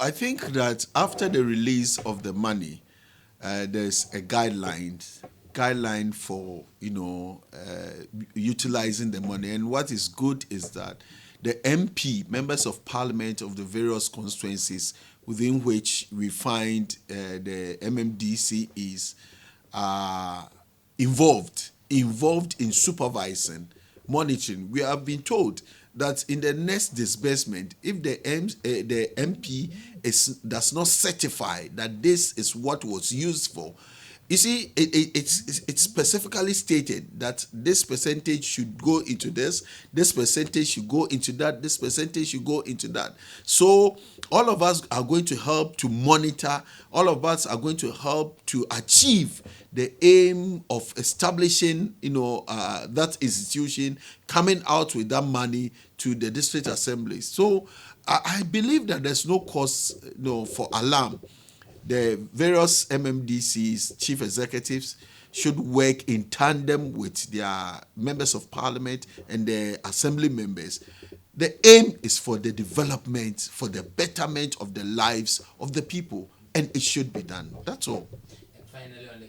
I think that after the release of the money, there's a guideline for utilizing the money. And what is good is that the members of parliament of the various constituencies within which we find the MMDCEs are involved in supervising, monitoring. We have been told that in the next disbursement, if the MP does not certify that this is what was used for, you see, it's specifically stated that this percentage should go into this percentage should go into that, this percentage should go into that. So all of us are going to help to monitor, all of us are going to help to achieve the aim of establishing, that institution, coming out with that money to the district assemblies. So I believe that there's no cause, for alarm. The various MMDCs, chief executives, should work in tandem with their members of parliament and the assembly members. The aim is for the development, for the betterment of the lives of the people, and it should be done. That's all. And finally, on the